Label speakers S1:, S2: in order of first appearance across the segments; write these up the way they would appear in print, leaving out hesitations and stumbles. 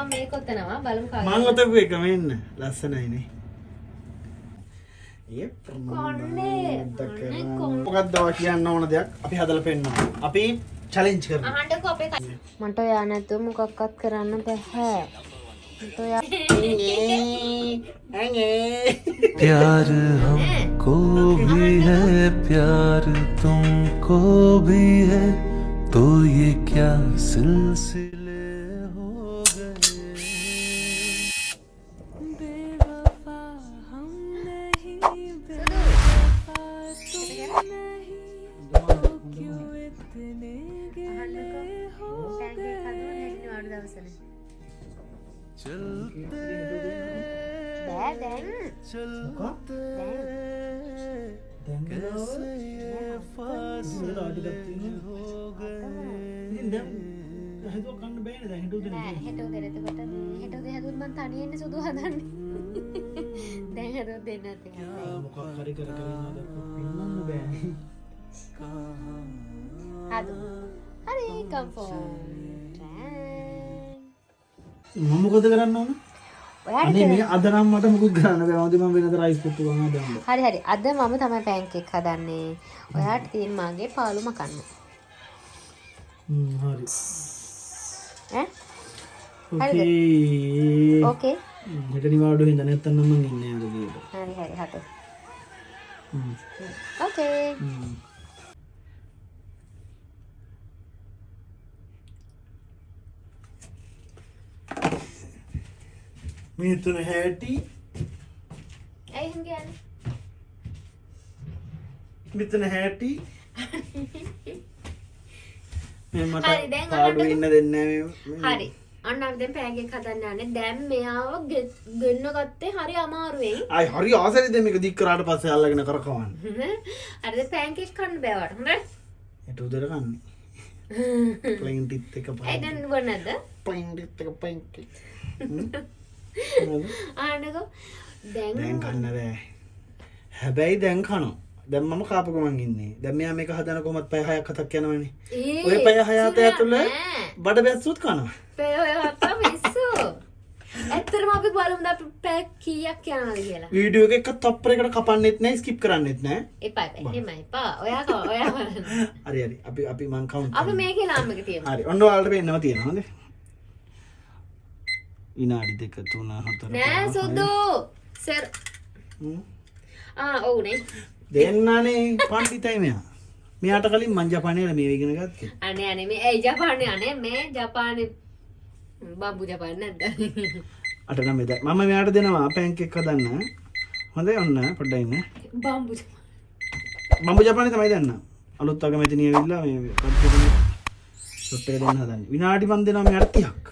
S1: මම මේක ඔතනවා බලමු කාගෙද.
S2: මං ඔතපු එක මෙන්න ලස්සනයිනේ. මොකක්ද කියන්න ඕන දෙයක් අපි හදලා පෙන්නනවා. අපි චැලෙන්ජ් කරනවා.
S1: අහන්නකෝ අපේ මට ඔයා නැතුව මොකක්වත් කරන්න බෑ. මට ඔයා
S3: प्यार हमको भी है प्यार तुमको भी है तो ये क्या सिलसिले हो गए बेवफा हम नहीं बेवफा तुम नहीं तो क्यों इतने गिले हो गए चलते चलते कैसे ये फासले हो गए
S2: හිතුව කන්න බෑනේ දැන් හිතුව දෙන්න.
S1: නෑ හෙට උදේ එතකොට හෙට උදේ හැදුවොත් මං තනියෙන්නේ සුදු හදන්නේ. දැන් හදුවොත් දෙන්න නැති.
S2: මොකක් හරි කර කර ඉන්නවද පින්නන්න බෑනේ.
S1: හදු. හරි කම්ෆෝම්.
S2: මම මොකද කරන්න ඕන?
S1: ඔයාට
S2: අනේ මේ අද නම් මට මුකුත් කරන්න බෑ. මොකද මම වෙනද රයිස් පුත්තු ගන්න හදන්නේ.
S1: හරි හරි අද මම තමයි පෑන්කේක් හදන්නේ. ඔයාට තියෙන මාගේ පාලු මකන්න.
S2: හරි.
S1: ඈ?
S2: ඕකේ.
S1: ඕකේ.
S2: හෙට නිවාඩු හින්දා නැත්තම් නම් මං ඉන්නේ අර ගියට.
S1: හරි හරි හතු.
S2: හ්ම්.
S1: ඕකේ.
S2: මිතුන හැටි
S1: ඇයි එහෙම කියන්නේ?
S2: මිතුන හැටි මේ මට
S1: හරි, දැන්
S2: පාඩු
S1: ඔයාලට-
S2: ඉන්න දෙන්නේ නැහැ මේ.
S1: හරි. අන්න අපි දැන් පෑන්කේක් හදන්න යන්නේ. දැන් මෙයාව ගෙන්න ගත්තේ හරි අමාරුවෙන්.
S2: ආයි හරි ආසරිද මේක දික් කරාට පස්සේ අල්ලගෙන කරකවන්න.
S1: අර දැන් පෑන්කේක් කන්න බෑ වට. හොඳයි?
S2: ඒට උදේට කන්නේ. ප්ලේන් ටිත් එක
S1: ඇයි දැන් නුඹ නැද්ද?
S2: ප්ලේන් ටිත් එක පයින්ටි.
S1: ආනකෝ දැන්
S2: දැන් කන්න බෑ. හැබැයි දැන් කනවා. දැන් මම කාපු ගමන් ඉන්නේ. දැන් මෙයා මේක හදන කොහමත් පැය 6ක් 7ක් යනවනේ.
S1: ඒ
S2: ඔය පැය 6 7 ඇතුළ
S1: නෑ.
S2: බඩ බැස්සුත් කනවා.
S1: පැය ඔය හතම මිස්සු. ඇත්තටම අපි බලමු අපි පැය කීයක් යනවද කියලා.
S2: වීඩියෝ එක තප්පරයකට කපන්නෙත් නැහැ ස්කිප් කරන්නෙත් නැහැ.
S1: එපා එපා. එහෙමයි එපා. ඔයා බලන්න.
S2: හරි හරි. අපි මං කවුන්ට්
S1: අපි මේකේ ලාම් එක තියමු.
S2: හරි. ඔන්න ඔයාලට පේන්නව තියෙනවා හොඳේ. විනාඩි 2 3 4
S1: නෑ සුදු. සර්. ඔව් නේ.
S2: දෙන්නානේ පණ්ඩිතයි මෙයා. මෙයාට කලින් මං ජපානයේ මේ ඉගෙන ගත්තේ.
S1: අනේ අනේ මේ ඇයි ජපානේ අනේ මේ ජපානේ බම්බු ජපාන නැද්ද?
S2: අට නම් මෙදා. මම මෙයාට දෙනවා පෑන්කේක් හදන්න. හොඳයි ඔන්න පොඩ්ඩක් ඉන්න.
S1: බම්බු
S2: බම්බු ජපානේ තමයි දෙන්න. අලුත් අගමැතිනිය ඇවිල්ලා මේ කඩේට ෂොට් එක දෙන්න හදන්නේ. විනාඩි මන් දෙනවා මෙයාට 30ක්.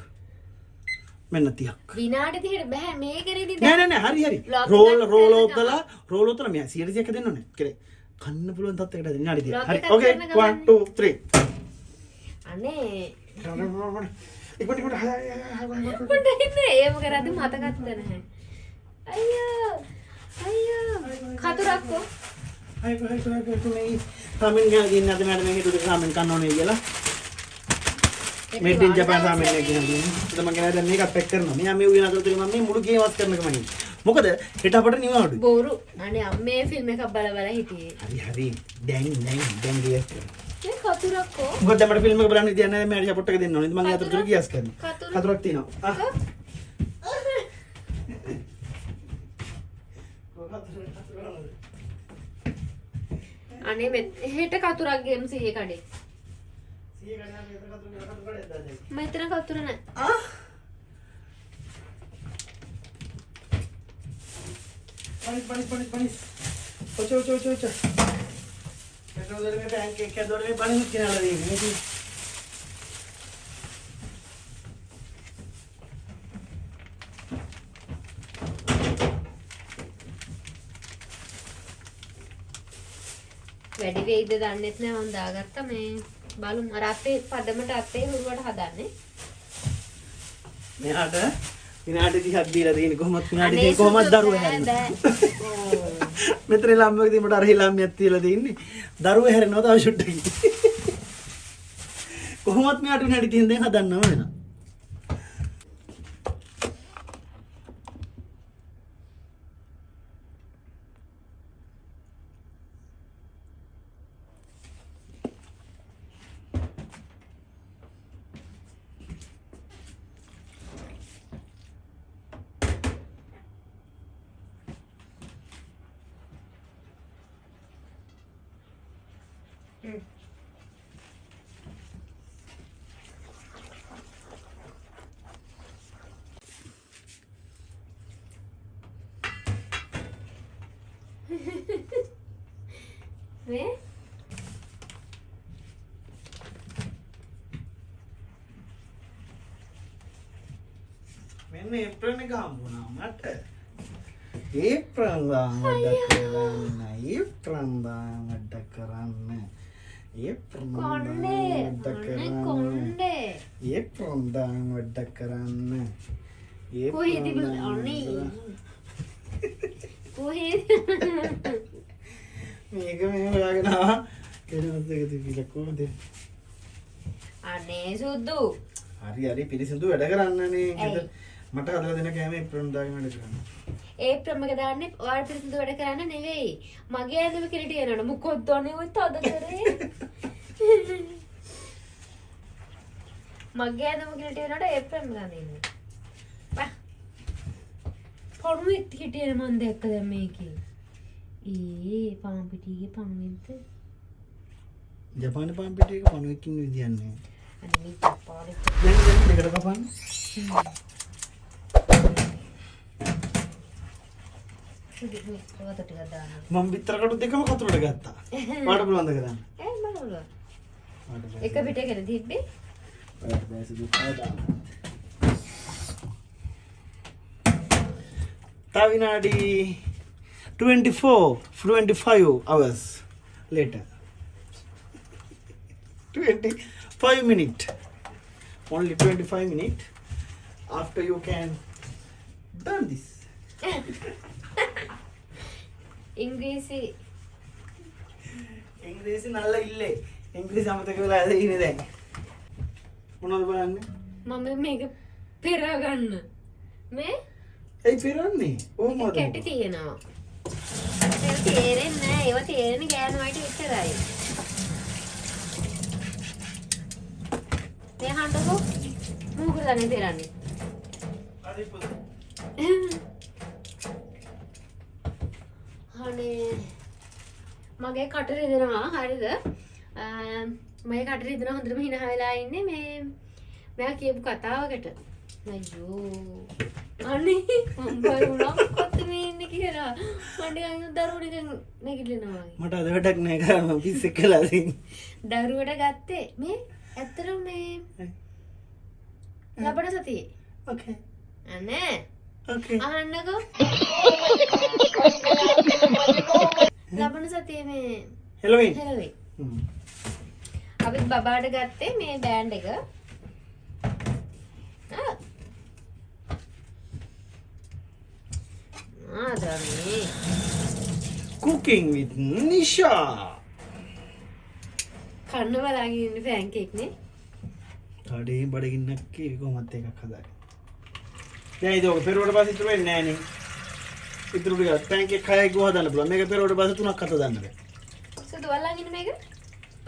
S2: මෙන්න 30ක්.
S1: විනාඩි 30ට බෑ මේකෙරිදි
S2: නෑ නෑ හරි හරි. රෝල් ඔතලා මෙයා 100ක් දෙන්න ඕනේ. කෙරේ. කන්න පුළුවන් තත්යකට විනාඩි 30ක්. හරි. ඕකේ 1 2 3.
S1: අනේ
S2: ඉක්මනට
S1: පොඩ්ඩක් ඉන්නේ ඒම කරද්දි මතකත් නැහැ. අයියෝ කතුරක්කෝ
S2: රාමෙන් ගින්න අද මට මේක දුක රාමෙන් කන්න ඕනේ කියලා. මේඩ් ඉන් ජපාන් රාමෙන් එක කියන්නේ. ඒක මම කියනවා දැන් මේකත් පැක් කරනවා. මෙයා මේ උයන අතර තුලින් මම මේ මුළු ගේමස් කරනකම ඉන්නේ. මොකද හෙට අපට නිවාඩුයි.
S1: බෝරු අනේ අම්මේ ෆිල්ම් එකක් බල බල හිටියේ.
S2: හරි. දැන් ගියස් කරනවා.
S1: මේ කතුරක්කෝ
S2: මොකද මට ෆිල්ම් එක බලන්න ඉතින් නැහැ මම සපෝට් එක දෙන්න ඕනේ. මම අතර තුල ගියස් කරනවා. කතුරක් තියෙනවා.
S1: අනේ හෙට කතුරක් ගේමු සීයේ කඩේ. මෙතන කතුර නැහැ.
S2: Panis. Ocho. Pero dorme pancake, que dorme panis que nada de mí.
S1: වැඩි වෙයිද දන්නෙත් නෑ මම දාගත්තා මේ බලමු අර අපේ පදමට අපේ හුරුවට හදන්නේ
S2: මෙයාට විනාඩි 30ක් දීලා තියෙන කොහොමද විනාඩි 30 කොහොමද දරුවා හැරෙන්නේ මෙතන ළම්මකදී මට අර ළම්මියක් තියලා තින්නේ දරුවා හැරෙනවා තව ෂොට් එකකින් කොහොමද මෙයාට විනාඩි 30 දැන් හදන්නව වෙනවා
S1: මේ
S2: මෙන්න ඒප්‍රන් එක හම්බුණා මට. ඒප්‍රන් දාන් වැඩ කරන්න. ඒප්‍රන් දාන් වැඩ කරන්න. ඒප්‍රන්
S1: කොණ්ඩේ කොණ්ඩේ
S2: ඒප්‍රන් දාන් වැඩ කරන්න.
S1: කොහෙද අනේ කොහෙද
S2: මේක මේ හොයාගෙන ආවා. එනවත් එක තිබිලා කොහොමද?
S1: අනේ සුදු
S2: හරි හරි පිරිසිදු වැඩ කරන්නනේ.
S1: ඇයි?
S2: මට හදලා දෙන කෑම ඒප්‍රන් දාගෙන වැඩ කරන්න.
S1: ඒ ප්‍රමක දාන්නේ ඔයාලා පිළිසිදු වැඩ කරන්න නෙවෙයි මගේ ඇඳුම කිරට යනවනේ මොකොත් දොනේ ඔය තද කරේ මගේ ඇඳුම කිරට යනකොට ඒ ප්‍රම ගන්න ඉන්නේ බා පොණුවෙක් හිටියේ මන් දැක්ක දැන් මේකේ පාන් පිටියේ පණුවෙන්ද
S2: ජපාන පාන් පිටි එක පණුවකින් විදියන්නේ.
S1: අනේ මේ පාලේ
S2: දැන් දෙකට කපන්න.
S1: සුදු මේ පොත ටිකක් දාන්න
S2: මම විතරකට දෙකම කතුරට ගත්තා. පාට පුළුවන්ද කරන්න?
S1: බලන්න එක පිටේකට තිබ්බේ
S2: තව විනාඩි 25 hours later. 25 minutes. Only 25 minutes after you can done this.
S1: ඉංග්‍රීසි
S2: ඉංග්‍රීසි නල්ල ඉල්ලේ. ඉංග්‍රීසි අමතක වෙලා ඉන්නේ දැන්. මොනවද බලන්නේ?
S1: මම මේක පෙර ගන්න මේ
S2: ඇයි පෙරන්නේ? කොහොමද?
S1: කැටි තියෙනවා ඒක තේරෙන්නේ නැහැ ඒව තේරෙන්නේ ගෑනු වයිට විතරයි මේ හන්දකෝ මොකද දැන් තේරන්නේ
S2: අදිපොත.
S1: අනේ මගේ කට රිදෙනවා හරිද මගේ කට රිදෙනවා හොඳටම hina වෙලා ඉන්නේ මේ මම කියපු කතාවකට අයියෝ අනේ මම බරුණා කොත් මේ ඉන්නේ කියලා මම නිකන් දරුවෙක් නැගිටිනවා
S2: මට අද වැඩක් නැහැ කරා මම පිස්සෙක් කළා ඉතින්.
S1: දරුවට ගත්තේ මේ ඇත්තටම මේ ලබන සතියේ
S2: Okay.
S1: අනේ
S2: Okay.
S1: අහන්නකෝ ලබන සතියේ මේ
S2: Halloween.
S1: හෙලවේ
S2: Hmm.
S1: අපි බබාට ගත්තේ මේ බෑන්ඩ් එක දමී
S2: Cooking with Nisha.
S1: කන්න බලාගෙන ඉන්න පෑන්කේක් නේ
S2: කඩේ බඩගින්නක් කීවි කොහොමත් එකක් හදාගන්න. දැන් ඒක ඔක පෙරුවට පස්සේ ඉතුරු වෙන්නේ නැහැ නේ. ඉතුරු ටික පෑන්කේක් හයයි ගෝ හදන්න පුළුවන්. මේක පෙරුවට පස්සේ තුනක් හත දාන්න බෑ.
S1: සුදු වල්ලාගෙන ඉන්න මේක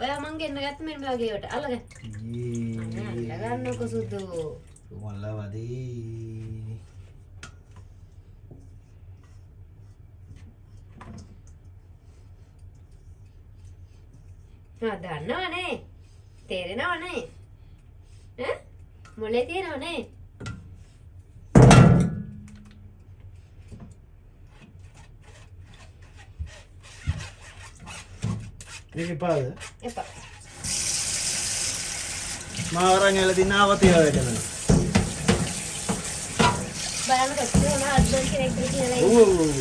S1: ඔයා මං ගෙන්න ගත්ත මෙන්න මේ වගේ වට අල්ලගන්න අල්ලගන්නකො සුදු
S2: වල්ලවදී.
S1: දන්නවනේ තේරෙනවනේ ඈ මොලේ තියෙනවනේ
S2: මේක පාද
S1: එපා
S2: මාවරන් ඇල දිනාවතිය වැඩම.
S1: බලන්න කොච්චර උන හස්බන්ඩ් කෙනෙක්ද කියලා
S2: ඔව් ඔව් ඔව්.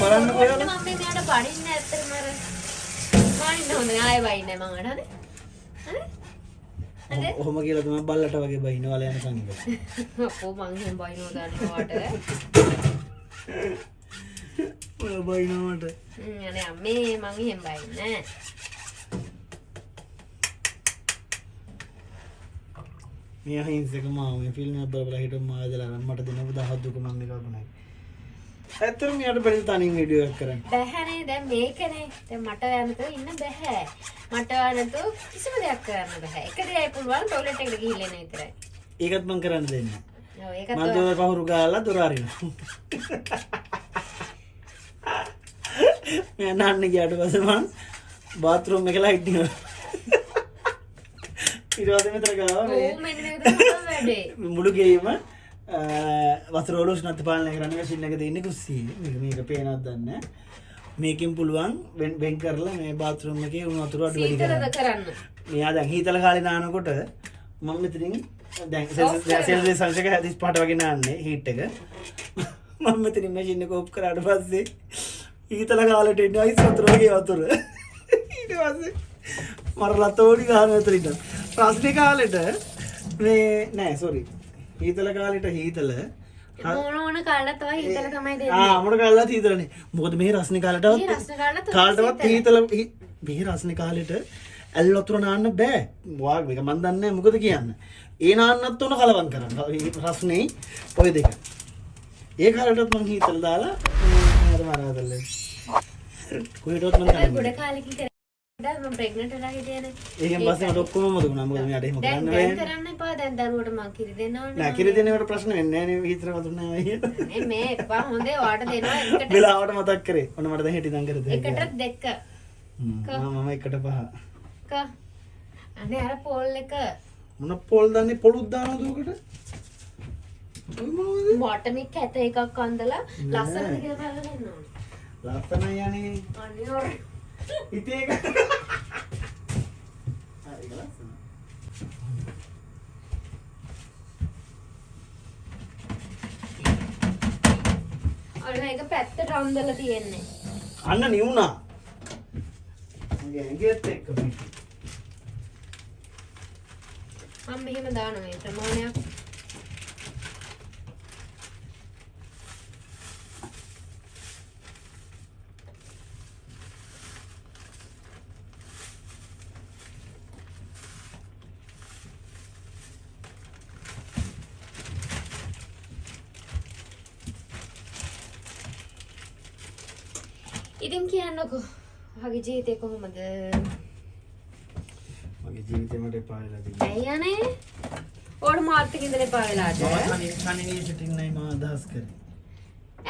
S2: බලන්න කොහෙද?
S1: මම මේ මෙයාට බඩින්න ඇත්තටම අර බඩින්න හොඳ නෑ ආයෙ බයින්නේ මම අර හරි
S2: ඔහොම කියලා තමයි බල්ලට වගේ බයිනවල යන සංගීත.
S1: අපෝ මං එහෙම බයිනෝ දන්නවට
S2: ඔය බයිනවට.
S1: අනේ අම්මේ මං එහෙම බයින්නේ
S2: මේ අහිංසක මාව මේ ෆිල්ම් එක බලලා හිටම මාදලා ගන්න මට දෙනව 1000 දුක මම මේ කල්පනා කරා. ඇත්තටම මෙයාට බැරි තනින් වීඩියෝ එකක් කරන්න.
S1: බැහැනේ දැන් මේකනේ දැන් මට යන්නතෝ ඉන්න බැහැ මට යන්නතෝ කිසිම දෙයක් කරන්න බැහැ එක දෙයයි පුළුවන් ටොයිලට් එකට ගිහිල්ලා එන්න විතරයි
S2: ඒකත් මම කරන්න දෙන්නේ.
S1: ඔව් ඒකත්
S2: මම දොර පහුරු ගාලා දොර අරිනවා. මම නන්න ගියාට පස්සේ මම බාත් รู ම් එකේ ලයිට් එක ඊට පස්සේ මෙතන ගාවා මේ
S1: ඕ මෙන්න මේක තමයි වැඩේ.
S2: මුළු ගේම වතුර වල උෂ්ණත්ව පාලනය කරන්න මැෂින් එක තියෙන්නේ කුස්සියේ. මේක පේනවද දන්නේ නැහැ. මේකෙන් පුළුවන් වෙන් කරලා මේ බාත් รู ම් එකේ උණු වතුර අඩු වැඩි
S1: සීතලද
S2: කරන්න.
S1: කරන්න.
S2: මෙයා දැන් හීතල කාලේ නානකොට මම මෙතනින් දැන් සෙල්සියස් සංශක 35 වගේ නාන්නේ හීට් එක. මම මෙතනින් මැෂින් එක ඕෆ් කරාට පස්සේ හීතල කාලේට එන්නේ අයිස් වතුර වගේ වතුර. ඊට පස්සේ මරලා තෝඩි ගහන විතර ඉන්න. රස්නේ කාලෙට මේ නෑ සෝරි. හීතල කාලෙට හීතල
S1: මොන කාලේ තමයි හීතල තමයි දෙන්නේ.
S2: මොන කාලෙත් හීතලනේ. මොකද මේ රස්නේ
S1: මේ
S2: කාලෙටවත්
S1: රස්න කාලේ
S2: කාලටවත් හීතල මේ රස්නේ කාලෙට ඇල් වතුර නාන්න බෑ. වාග් මේක මන් දන්නේ නෑ මොකද කියන්න. ඒ නාන්නත් උන කලවම් කරන්න. රස්නේ ඔය දෙක. ඒ කාලෙටත් මං හීතල දාලා අර මරාදල්ල. කොහෙටවත් මං
S1: ගොඩ
S2: දන්නේ.
S1: කාලෙකින් කරා මම ප්‍රෙග්නන්ට් වෙලා හිටියනේ.
S2: ඒකෙන් පස්සේ මට ඔක්කොම මොදුනා. මොකද මෙයාට එහෙම
S1: දැන්
S2: කරන්න
S1: දැන්
S2: බෑ.
S1: කරන්න එපා. දැන් දරුවට මං කිරි දෙන්නවනේ.
S2: නෑ කිරි දෙනවට ප්‍රශ්න වෙන්නේ නෑ නේ හීතල වතුර නෑ අයියා.
S1: මේ එපා හොඳේ ඔයාට දෙනවා එකට.
S2: වෙලාවට මතක් කරේ. ඔන්න මට දැන් හිටින් දන් කරද.
S1: එකට දෙක.
S2: මම එකට පහ.
S1: ක අනේ අර පෝල් එක
S2: මොන පොල් දන්නේ පොළුත් දානවද උකට? ඔය මොනවද?
S1: මට මේ කැත එකක් අන්දලා ලස්සනද කියලා බලන්න එන්න ඕනේ.
S2: ලස්සනයි යන්නේ.
S1: අනේ ඔර
S2: ඉතින් ඒක. හරි ලස්සන.
S1: අර මේක පැත්තට අන්දලා තියෙන්නේ.
S2: අන්න නිවුණා. මගේ ඇඟෙත් එක්ක පිටි.
S1: මම මෙහෙම දානවා මේ ප්‍රමාණයක්. ඉතින් කියන්නකෝ ඔයාගේ ජීවිතේ කොහොමද?
S2: මගේ ජීවිතේ මට එපා වෙලා තියෙනවා.
S1: ඇයි යන්නේ? ඕඩ මාත් එක්ක ඉඳලා එපා වෙලාද?
S2: කණේ සිටින් නයි මම අදහස් කරේ.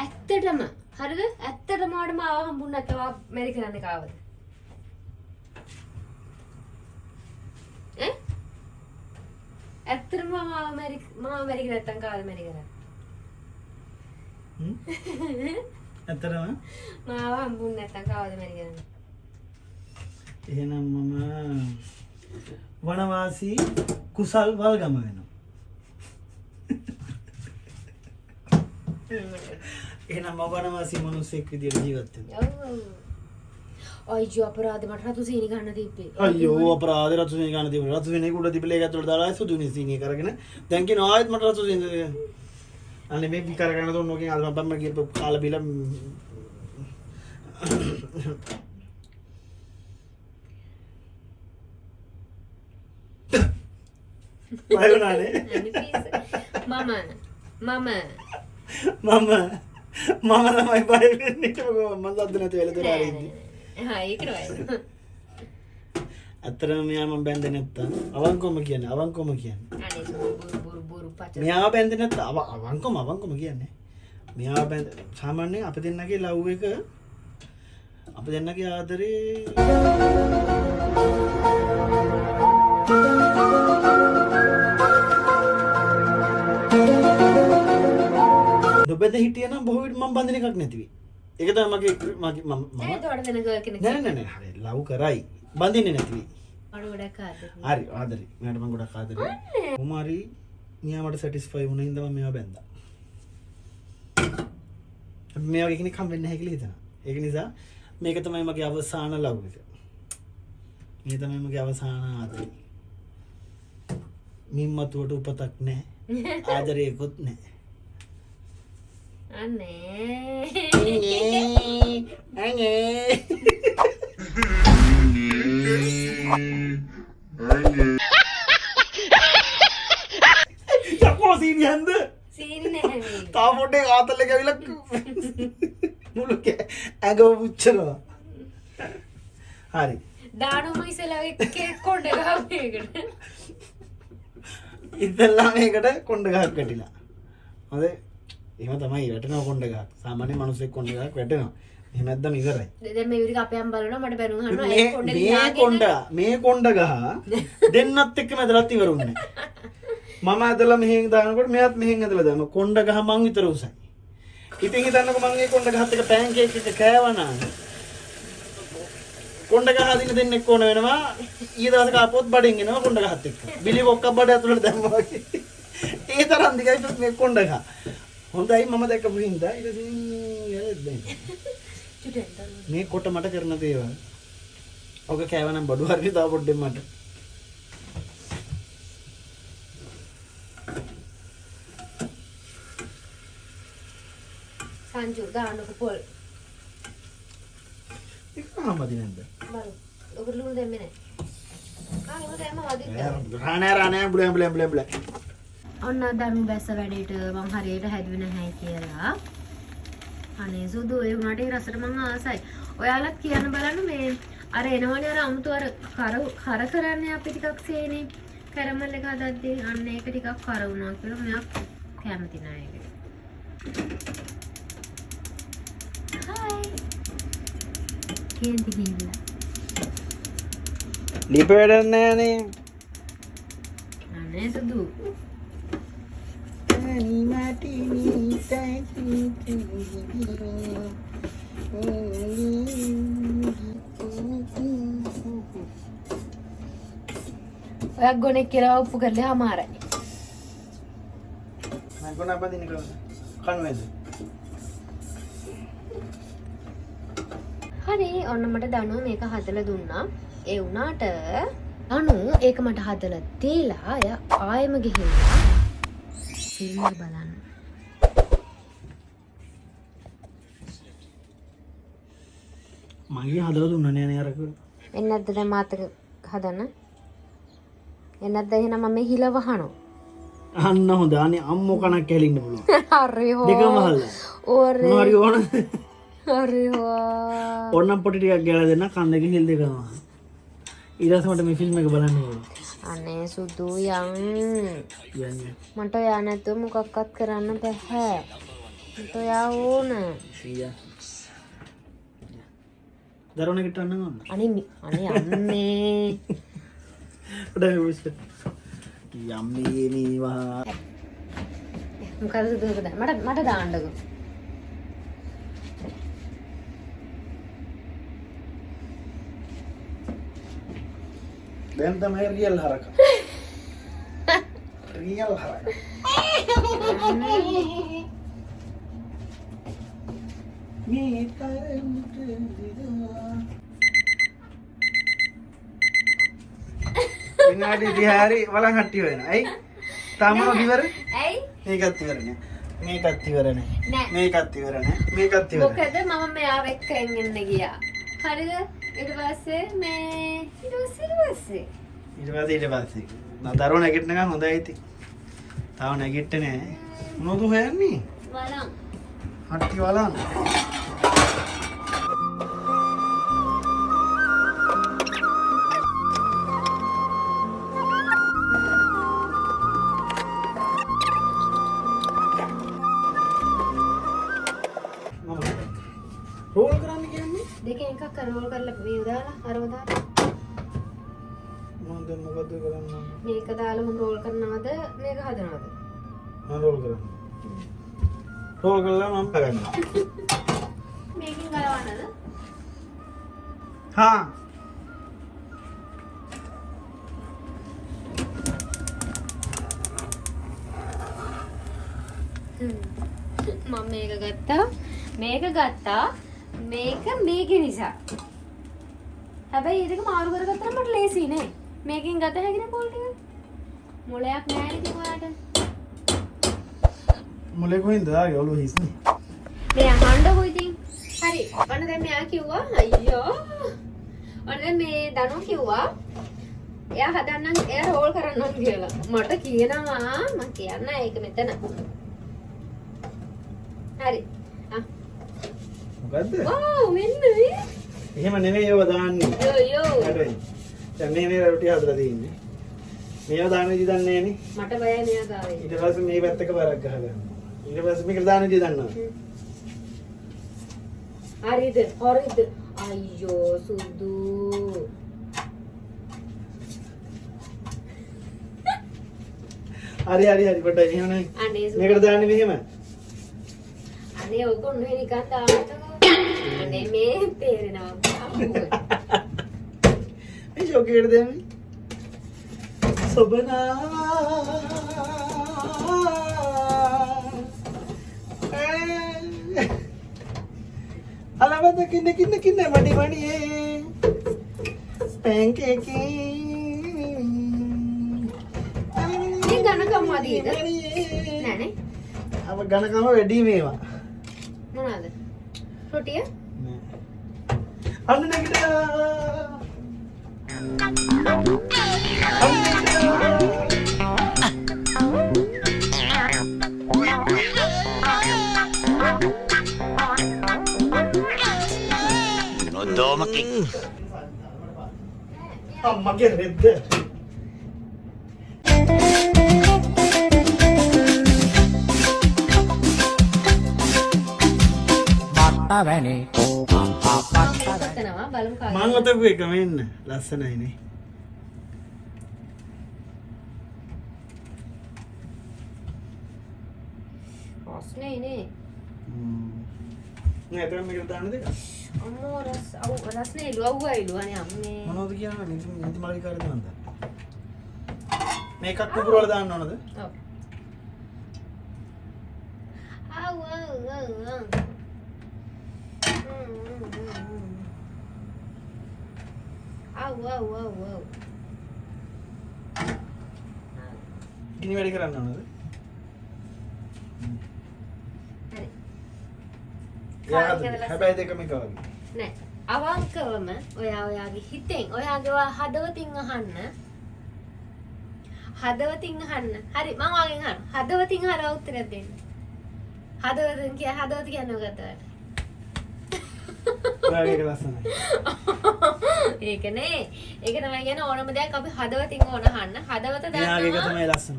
S1: ඇත්තටම හරිද? ඇත්තටම ඔයාට මාව හම්බුනේ නැත්නම් ඔයා මෙරි කරන්නේ කාවද? ඈ? ඇත්තටම මාව මෙරි කරන්නේ නැත්නම් කාවද මෙරි කරන්නේ?
S2: ඇත්තටම
S1: මාව හම්බුනේ නැත්නම් කාවද මෙරි කරන්නේ?
S2: එහෙනම් මම වනවාසී කුසල් වල්ගම වෙනවා. එහෙනම් මම වනවාසී මිනිස්සෙක් විදියට ජීවත් වෙනවා.
S1: ඔව්. අයියෝ අපරාධ මට රතු සීනි ගන්න තිබ්බේ.
S2: අයියෝ අපරාධ රතු සීනි ගන්න තිබුණා. රතු සීනි උඩ තිබිලා ඒක ඇතුළට දාලා සුදු සීනි කරගෙන දැන් කියන ආයෙත් මට රතු සීනි අනේ මේ විකාර ගන්න දුන්නෝකින් අද මම ගිහපු කාලා බිලා වයුණානේ
S1: මම
S2: තමයි බය වෙන්නේ මම සද්ද නැති වෙලා දොර ආරින්දි.
S1: හා ඒකට වයි.
S2: අතරම මෙයා මම බැඳ නැත්තම් අවංකවම කියන්නේ
S1: අනේ බොරු පච.
S2: මෙයා බැඳ නැත්නම් අවංකවම කියන්නේ මෙයා බැඳ සාමාන්‍යයෙන් අප දෙන්නගේ ලව් එක අප දෙන්නගේ ආදරේ නොබැඳ හිටියනම් බොහෝ විට මම බඳින එකක් නැති වෙයි. ඒක තමයි මගේ මම
S1: නෑ තෝඩ දෙන ගර්ල් කෙනෙක්.
S2: නෑ හරි ලව් කරයි බඳින්නේ නැති වෙයි.
S1: අර ගොඩක් ආදරේ.
S2: හරි ආදරේ. මට මම ගොඩක් ආදරේ. කුමාරි මියා මට සැටිස්ෆයි වුණා ඉඳන් මම මේවා බැඳා. මේ වගේ කෙනෙක් හම් වෙන්නේ නැහැ කියලා හිතනවා. ඒක නිසා මේක තමයි මගේ අවසාන ලව් එක. මේ තමයි මගේ අවසාන ආදරේ. මිම්මතුවට උපතක් නැහැ. ආදරේකුත් නැහැ.
S1: අනේ.
S2: චක්කෝ සීනියන්ද?
S1: සීනි නැහැ මේ.
S2: තා පොඩේ ආතල් එක ඇවිල්ලා මුළු ඇඟම පුච්චනවා. හරි.
S1: දානුම ඉස්සලා කේක් කොණ්ඩ ගහපේකට.
S2: ඉතලා මේකට කොණ්ඩ ගහක් වැටිලා. හරි. එහෙම තමයි වැටෙනවා කොණ්ඩ ගහක්. සාමාන්‍ය මිනිස්සෙක් කොණ්ඩ ගහක් වැටෙනවා. එහෙම නැද්දම ඉවරයි.
S1: දැන් මේ විදිහට අපයන් බලනවා මට බැනුම් අහනවා ඒ කොණ්ඩේ
S2: මේ කොණ්ඩ ගහ දෙන්නත් එක්ක මැදලත් ඉවරුන්නේ. මම ඇදලා මෙහෙන් දානකොට මෙයාත් මෙහෙන් ඇදලා දානවා. කොණ්ඩ ගහ මං විතර උසයි. ඉතින් හිතන්නකො මං මේ කොණ්ඩ ගහත් එක පෑන් කේක් එක කෑවනා. කොණ්ඩ ගහ අදින්න දෙන්නෙක් ඕන වෙනවා. ඊයේ දවස් කාපොත් බඩෙන් එනවා කොණ්ඩ ගහත් එක්ක. බිලි බොක්කක් බඩ ඇතුළට දැම්මා වගේ. ඒ තරම් දිගයි මේ කොණ්ඩ ගහ. හොඳයි මම දැක්කපු හින්දා ඊට පස්සේ මේ කොට මට කරන දේවල්. ඔක කෑවනම් බඩු හරිය දාව පොඩ්ඩෙන් මට.
S1: සංජු දාන්නකො පොල්.
S2: ඒක ආමදි නැද්ද?
S1: බලමු. ඔක ලුණු දෙන්නේ නැහැ. ලුණු දැම්ම වදින්න.
S2: රාණෑ බුලේ.
S1: ඔන්න දරු බැස්ස වැඩේට මං හරියට හැදුවේ නැහැ කියලා. අනේ සුදු ඒ උනාට ඒ රසට මං ආසයි. ඔයාලත් කියන්න බලන්න මේ අර එනවනේ අර අමුතු අර කර කරන්නේ අපි ටිකක් සේනේ කැරමල් එක හදද්දී අන්න ඒක ටිකක් කර වුණා කියලා මෙයා කැමති නෑ ඒකට. හායි. කේන්ති ගිහිල්ලා.
S2: ලිප වැඩක් නෑනේ.
S1: අනේ සුදු. ඔයක් ගොනෙක් කියලා ඔප්පු කරලා අමාරයි.
S2: මම කොන අපදින කනුවේද?
S1: හරි ඔන්න මට දනු මේක හදලා දුන්නා. ඒ වුණාට දනු ඒක මට හදලා දීලා අය ආයෙම ගිහිල්ලා ෆිල්ම් එක බලන්න.
S2: මගේ හදලා දුන්නනේ නේ අරක.
S1: එන්නේ නැද්ද දැන් මාත් එක හදන්න? එන්නේ නැද්ද එහෙනම් මම මේ හිල වහනවා.
S2: අන්න හොඳ. අනේ අම්මෝ කණක් කැලින්න පුළුවන්.
S1: හරි හෝ.
S2: දෙකම හල්ලා.
S1: ඕරේ.
S2: මොනවාරි ඕන.
S1: හරි හෝ.
S2: ඕනම් පොටි ටිකක් ගෑලා දෙන්න කන් දෙකේ හිල් දෙකම. ඊළඟට මට මේ ෆිල්ම් එක බලන්න ඕන.
S1: අනේ සුදු යන්. මට ඔයා නැතුව මොකක්වත් කරන්න බැහැ. මට ඔයා ඕන.
S2: දරුවනකට අන්න ඕන.
S1: අනේ අම්මේ.
S2: යම්මේ මේවා.
S1: මොකද සුදුක දැන් මට දාන්නකෝ.
S2: දැන් තමයි රියල් හරක. රියල් හරක. මේ තරම්ට දිදා. විනාඩි 30 වලන් හට්ටි වෙනවා. ඇයි? තාමම ඉවර?
S1: ඇයි?
S2: මේකත් ඉවර නෑ. මේකත් ඉවර නෑ.
S1: නෑ.
S2: මේකත් ඉවර නෑ. මේකත් ඉවර.
S1: මොකද මම මෙයාව එක්ක එන්න ගියා. හරිද? ඊට පස්සේ
S2: ඊට පස්සේ නතර නැගිටිනකන් හොඳයි ඉතින්. තාම නැගිට්ටේ නෑ. මොනවද හොයන්නේ?
S1: වලන්.
S2: හට්ටි වලන්. රෝල් කරන්න කියන්නේ?
S1: දෙකෙන් එකක් රෝල් කරලා මේ දාලා අරව දාලා
S2: මම දැන් මොකද කරන්නේ?
S1: මේක දාලා මම රෝල් කරනවද මේක හදනවද?
S2: මම රෝල් කරන්නේ. රෝල් කළා මම බලන්නවා.
S1: මේකෙන් ගලවන්නද?
S2: හා
S1: මම මේක ගත්තා මේකේ නිසා. හැබැයි ඒක මාරු කරගත්තා නම් මට ලේසි නේ. මේකෙන් ගත හැකිනේ පොල් ටික. මොලයක් නැහැ ඉතින් ඔයාලට.
S2: මොලේ කොහෙන්ද ආගේ ඔළුව හිස්නේ.
S1: මේ අහන්නකො ඉතින්. හරි. ඔන්න දැන් මෙයා කිව්වා අයියෝ. ඔන්න දැන් මේ දනෝ කිව්වා එයා හදන්නම් එයා රෝල් කරන්නම් කියලා. මට කියනවා මම කියන්න ඒක මෙතන. හරි.
S2: මොකද්ද?
S1: වව් මෙන්න මේ.
S2: එහෙම නෙමෙයි ඒව දාන්නේ.
S1: යෝ.
S2: හරි. දැන් මේ රොටි හදලා තියෙන්නේ. මේව දාන්න ඉදි දන්නේ නෑනේ.
S1: මට බයයි මෙයා ගාවේ.
S2: ඊට පස්සේ මේ පැත්තක බරක් ගහගන්න. ඊට පස්සේ මේක දාන්න ඉදි දන්නවා.
S1: හරිද? හරිද? අයියෝ සුදු.
S2: හරි පොඩ්ඩක් එහෙම නෙවෙයි.
S1: අනේ සුදු.
S2: මේකට දාන්නේ මෙහෙම.
S1: අනේ ඔක ඔන්නේ නිකන් දාන්නකෝ. අනේ මේ තේරෙනවා.
S2: මේ ෂෝකේට දෙන්නේ. සොබනා අලවද කින්න මඩි පැන්කේකි
S1: මේ ගණකම් වදීද? නෑනේ.
S2: අප ගණකම වැඩි මේවා.
S1: මොනවාද? රොටිය?
S2: අන්න නැගිටලා.
S4: නොදෝමකින්
S2: අම්මගේ රෙද්ද.
S1: ඔතනවා බලමු කාගේ.
S2: මං ඔතපු එක මෙන්න ලස්සනයිනේ.
S1: රස්නේ නේ.
S2: නෑ එතන මේකට දාන්න දෙක.
S1: අම්මෝ රස්නේ ලුවයිලු අනේ අම්මේ.
S2: මොනවද කියනවා නිදි මල්ලි කාර්යද මන්ද? මේකක් කුකුර වල දාන්න ඕනද?
S1: ඔව්. ආව්. ආව්.
S2: ගිනි වැඩි කරන්න ඕනද?
S1: හරි.
S2: හැබැයි දෙකම එක වගේ.
S1: නෑ. අවංකවම ඔයාගේ හිතෙන් ඔයාගේ හදවතින් අහන්න. හරි මම වගේ අහන්න. හදවතින් අහලා උත්තරයක් දෙන්න. හදවත කියන්නේ මොකක්ද?
S2: ඔයාගේ එක ලස්සනයි.
S1: ඒක නේ. ඒක තමයි කියන්නේ ඕනම දෙයක් අපි හදවතින් ඕන අහන්න. හදවත
S2: එයාගේ එක
S1: දන්නවා.
S2: තමයි ලස්සන.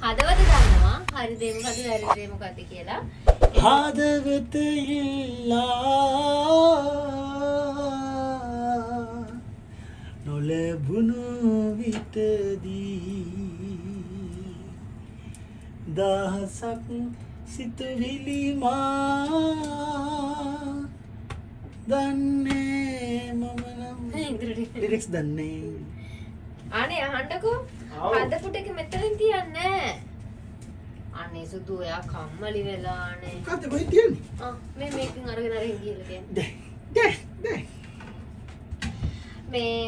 S1: හදවත දන්නවා. හරි දේ මොකද වැරදි දේ මොකද්ද කියලා.
S2: හදවත ඉල්ලා නොලැබුණු විටදී දහසක් සිතුවිලි මා දන්නේ මම නම් ලිරික්ස් දන්නේ.
S1: අනේ අහන්නකෝ.
S2: ආව්.
S1: හදපුට එක මෙතනින් තියන්නේ. අනේ සුදු එයා කම්මලි වෙලානේ.
S2: මොකද්ද කොහෙද තියන්නේ?
S1: මේ මේකෙන් අරගෙන ගිහලා තියන්නේ.
S2: දැන්
S1: මේ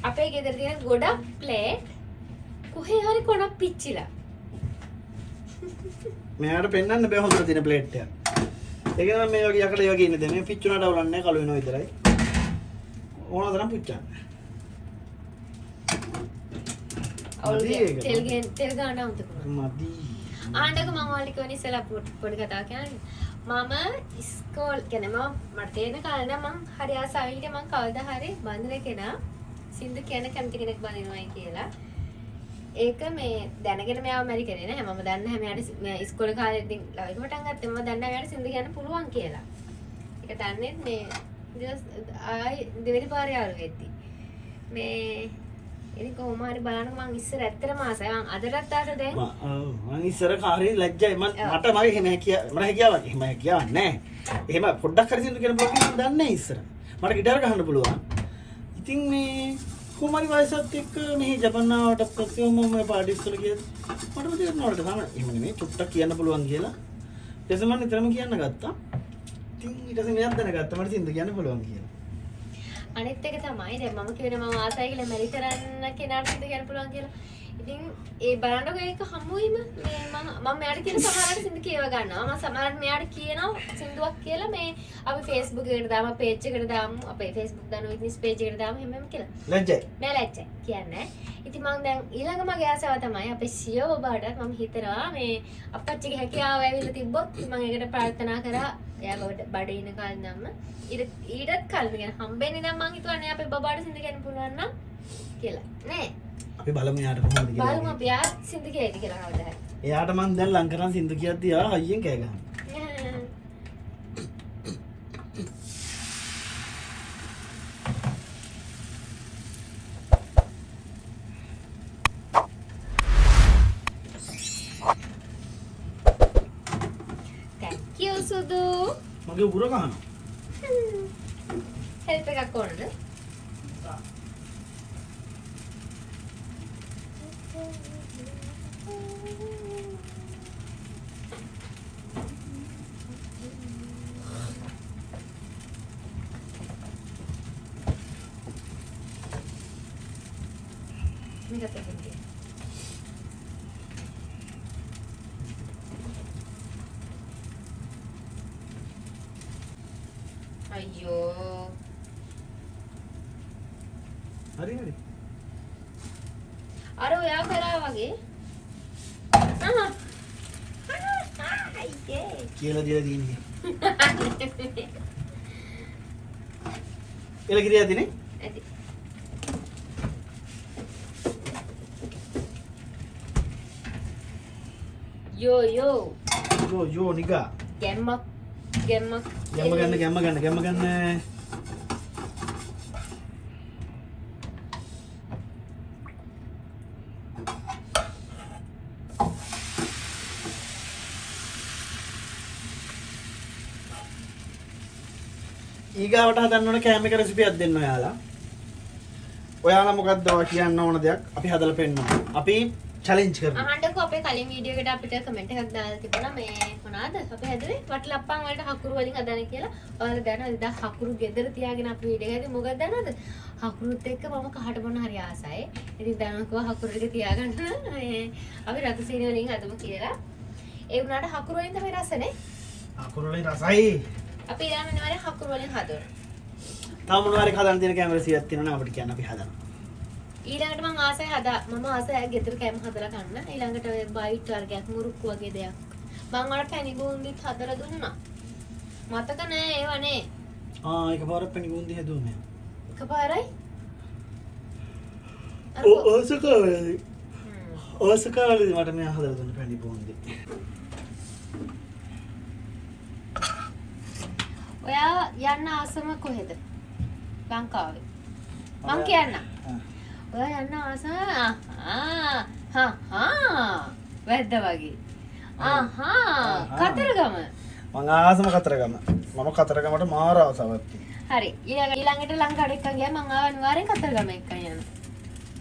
S1: අපේ ගෙදර තියෙන ගොඩක් ප්ලේට් කොහේ හරි කොනක් පිච්චිලා.
S2: මෙයාට පෙන්වන්න බෑ හොඳට තියෙන ප්ලේට් එක. ඒක නම් මේ වගේ යකඩ වගේ ඉන්නේ දැන් මේ පිච්චුනට අවුලක් නැහැ කළු වෙනවා විතරයි. ඕන තරම් පුච්චන්න.
S1: තෙල් ගාන අමතකුණා.
S2: මදි.
S1: ආණ්ඩක මම ඔයාලට කියන ඉස්සෙල්ලා පොඩි කතාවක් කියන්නේ. මම ඉස්කෝල් කියන්නේ මට තේරෙන කාලේ නම් මම හරි ආසාවෙන් මම කවදා හරි බඳින කෙනා සින්දු කියන කැමති කෙනෙක් බඳිනවායි කියලා. ඒක මේ දැනගෙන මෙයාව මැරි කරේ නෑ. මම දන්නේ නැහැ මෙයාට ඉස්කෝලේ කාලේදී ලවයික පටන් ගත්තේ මම දන්නේ නැහැ මෙයාට සින්දු කියන්න පුළුවන් කියලා. ඒක දන්නේ මේ ආයි දෙවෙනි පාරේ ආරු වෙද්දි. මේ ඉතින් කොහොම හරි බලන්න මං ඉස්සර ඇත්තටම ආසයි. මං අදටත් ආස දැන්.
S2: මම ඉස්සර කාර්යය ලැජ්ජයි. මට මගේ හැකියාවක් එහෙම හැකියාවක් නැහැ. එහෙම පොඩ්ඩක් හරි සින්දු කියන බ්ලොග් එක දන්නේ ඉස්සර. මට ගිටාර ගහන්න පුළුවන්. ඉතින් මේ කුමාරි වයසත් එක්ක මෙහි ජපනාවට ප්‍රතිවම මම පාටිස් වල ගියද මට තේරෙනවලට තමයි එහෙම නෙමෙයි චුට්ටක් කියන්න පුළුවන් කියලා. ඊට පස්සේ මම නිතරම කියන්න ගත්තා. ඉතින් ඊට පස්සේ මෙයක් දැනගත්තා මට සින්දු කියන්න පුළුවන් කියලා.
S1: අනිත් එක තමයි දැන් මම කියන මම ආසයි කියලා මැරි කරන්න කෙනාට සින්දු කියන්න පුළුවන් කියලා. ඉතින් ඒ බලන්නකො ඒක හමුවෙයිම මේ මම මෙයාට කියන සමහරවිට සින්දු කියව ගන්නවා. මම සමහරවිට මෙයාට කියනවා සින්දුවක් කියලා මේ අපි Facebook එකට දාමු page එකට දාමු අපේ Facebook දාන විත්නිස් page එකට දාමු හැමෝම කියලා.
S2: ලැජ්ජයි.
S1: මම ලැජ්ජයි කියන්නේ. ඉතින් මම දැන් ඊළඟ මගේ ආසාව තමයි අපේ සියෝ බබාට මම හිතනවා මේ අපච්චිගේ හැකියාව ඇවිල්ලා තිබ්බොත් මම ඒකට ප්‍රාර්ථනා කරා එයා බඩේ ඉන කාලේ නම් ඊටත් කලින් يعني හම්බෙන්නේ නම් මම හිතුවා අපේ බබාට සින්දු කියන්න පුළුවන් නම් කියලා. නේ?
S2: අපි බලමු යාට කොහොමද කියලා.
S1: බලමු අපි ආ සින්දු කියයිද කියලා කවදා හරි.
S2: එයාට මම දැන් ලං කරන් සින්දු කියද්දී ආ හයියෙන් කෑ ගහනවා. මගේ උගුර කහනවා.
S1: හෙල්ප් එකක් ඕනද? මේක තමයි. අයියෝ.
S2: හරි හරි.
S1: අර ඔයා කරා වගේ. අයියේ.
S2: කියලා දීලා දින්නේ. එල කිරියා දිනේ?
S1: ඇති. යෝ
S2: යෝ නිකා.
S1: ගැම්මක්
S2: ගැම්ම ගන්න. ඊගාවට හදන්න ඕන කෑම එක රෙසිපියක් දෙන්න ඔයාලා. ඔයාලා මොකක්ද ඔයා කියන්න ඕන දෙයක් අපි හදලා පෙන්නනවා. අපි චැලෙන්ජ් කරනවා.
S1: අහන්නකෝ අපේ කලින් වීඩියෝ එකට අපිට කමෙන්ට් එකක් දාලා තිබුණා මේ මොනවාද අපි හැදුවේ වටලප්පන් වලට හකුරු වලින් හදන කියලා. ඔයාලා දන්නවද දැන් හකුරු ගෙදර තියාගෙන අපි වීඩියෝ එකදී මොකක්ද දන්නවද? හකුරුත් එක්ක මම කහට බොන්න හරි ආසයි. ඉතින් දැනකෝ හකුරු ටික තියාගන්න අපි රතු සීනි වලින් හදමු කියලා. ඒ වුණාට හකුරු වලින් තමයි රසනේ.
S2: අකුරු වලින් රසයි.
S1: අපි ඊළඟ වෙනවාරේ හකුරු වලින් හදමු.
S2: තාම මොනවාරි හදන්න තියෙන කැමරා සියක් තියෙනවා නම් අපිට කියන්න අපි හදනවා.
S1: ඊළඟට මම ආසයි ගෙදර කෑම හදලා ගන්න. ඊළඟට ඔය බයිට් වර්ගයක් මුරුක්කු වගේ දෙයක්. මම වල පැණි බූන්දිත් හදලා දුන්නා. මතක නෑ ඒවනේ.
S2: එකපාරක් පැණි බූන්දි හැදුවා.
S1: එකපාරයි.
S2: ඕසකාවලදී මට මෙයා හදලා දුන්න පැණි බූන්දි.
S1: ඔයා යන්න ආසම කොහෙද? ලංකාවේ. මං කියන්න. ඔයා යන්න ආස වැද්ද වගේ. කතරගම.
S2: මං ආසම කතරගම. මම කතරගමට මාර ආසාවක් තියෙනවා.
S1: හරි. ඊළඟට ලංකාවට එක්කන් ගියා මං ආව අනිවාර්යෙන් කතරගම එක්කන් යනවා.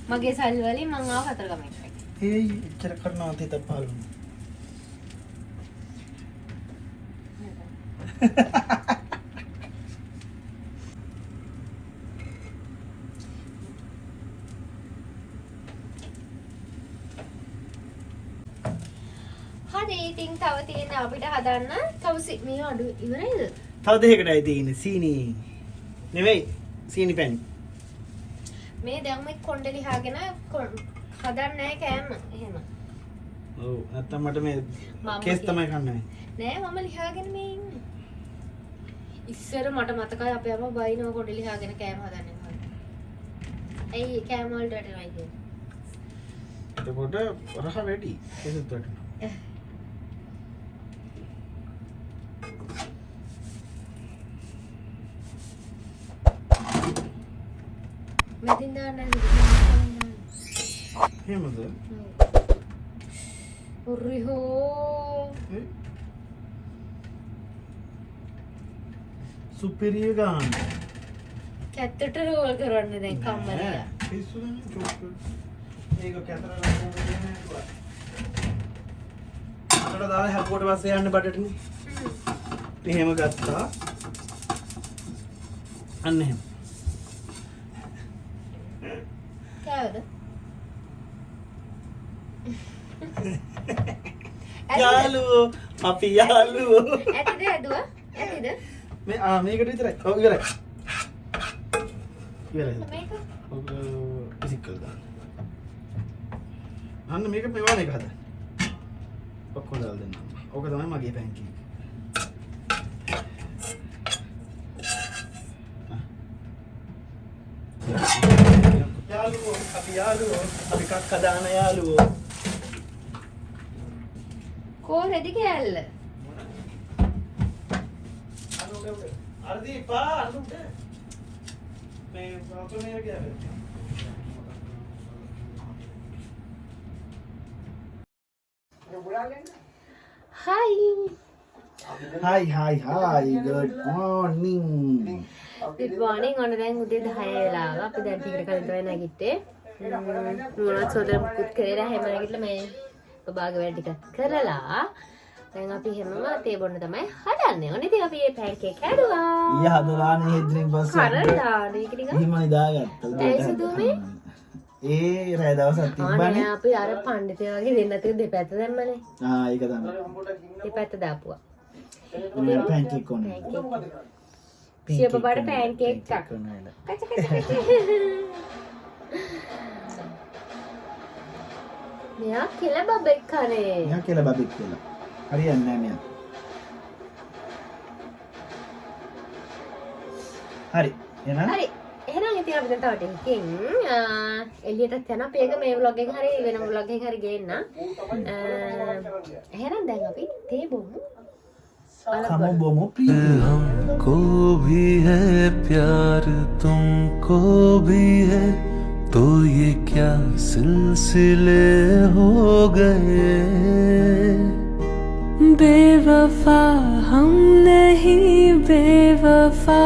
S1: මගේ සල්ලි වලින් මං ආව කතරගම එක්කන්.
S2: එච්චර කරනවා තිත පහළ.
S1: හරි ඉතින් තව තියෙන අපිට හදන්න තව මේ අඩු ඉවරයිද?
S2: තව දෙයකටයි තියෙන්නේ සීනි. නෙවෙයි සීනි පැණි.
S1: මේ දැන් මේ කොණ්ඩේ ලිහාගෙන හදන්නේ නැහැ කෑම. එහෙම.
S2: ඔව් නැත්තම් මට මේ කේස් තමයි කන්නේ.
S1: නෑ මම ලිහාගෙන මේ ඉන්නේ. ඉස්සර මට මතකයි අපේ අම්මා බයිනව කොණ්ඩේ ලිහාගෙන කෑම හදන්නේ කොහොමද? ඇයි කෑම වලට වැටෙනවා කියන්නේ?
S2: එතකොට රහ වැඩි කේසත් වැටෙනවා.
S1: මෙදින් දාන්න
S2: එහෙමද?
S1: උරිහෝ
S2: සුපිරිය ගන්න.
S1: කැත්තට රෝල් කරන්න දැන් කම්මලියා.
S2: පිස්සුනේ චොක්ක. මේක කැතර රෝල් කරන්නේ නෑ. අතට දාලා හැපුවට පස්සේ යන්න බඩටනේ. එහෙම ගත්තා. අන්න එහෙම.
S1: කෑවද?
S2: යාළුවෝ අපි යාළුවෝ.
S1: ඇතිද ඇදුවා? ඇතිද?
S2: මේකට විතරයි. ඔව් ඉවරයි. ඉවරයි.
S1: මේක
S2: ඔබ ඉසිකල් දාන්න. අන්න මේක මෙවන එක හදන්න. ඔක්කොම දාලා දෙන්න. ඕක තමයි මගේ පැන්කේක්. යාළුවෝ අපි කක්ක දාන යාළුවෝ.
S1: කෝ රෙදි කෑල්ල.
S2: අරදී පා අනුට මේ පොතේ ගියා.
S1: හයි.
S2: Hi, good morning.
S1: good morning ඔන්න දැන් උදේ 10 වෙලාව අපි දැන් ටිකට කලින් තමයි නැගිට්ටේ නුවණත් සෝදර මුකුත් කරේලා හැම නැගිටලා මේ බබාගේ වැඩ ටික කරලා දැන් අපි හැමම තේ බොන්න තමයි හදන්නේ. ඔන්න ඉතින් අපි මේ පැන්කේක් හැදුවා.
S2: ඊය හදලානේ හෙද්දෙනින් පස්සේ
S1: කරලා මේක ටික
S2: එහෙම නිදාගත්තා.
S1: ඇයි සිදුවේ?
S2: ඒ රෑ දවසක් තිබ්බනේ.
S1: අනේ අපි අර පඬිතේ වගේ දෙන්නත් දෙපැත්ත දැම්මනේ.
S2: ඒක තමයි.
S1: දෙපැත්ත දාපුවා.
S2: මේ පැන්කේක් ඕනේ.
S1: සිය බබාට පැන්කේක් එකක්. කච කච කච. මෙයා කෙල බබෙක් කනේ.
S2: මෙයා කියලා බබෙක් කියලා. හරියන්නේ නැහැ මෙයා. හරි. එහෙනම්
S1: හරි. එහෙනම් ඉතින් අපි දැන් තව ටිකකින් එළියටත් යනවා. අපි ඒක මේ vlog එක හරි වෙන vlog එකක් හරි ගේන්න. එහෙනම් දැන් අපි තේ බොමු.
S2: खामो बोमो प्रीति
S3: हमको भी है प्यार तुमको भी है तो ये क्या सिलसिले हो गए बेवफा हम नहीं बेवफा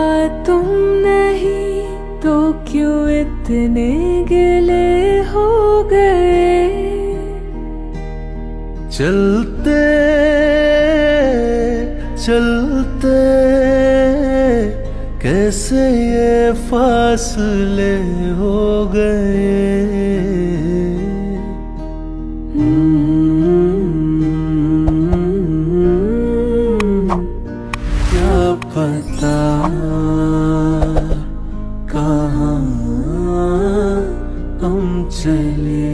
S3: तुम नहीं तो क्यों इतने गिले हो गए चलते चलते कैसे ये फासले हो गए क्या पता कहाँ हम चले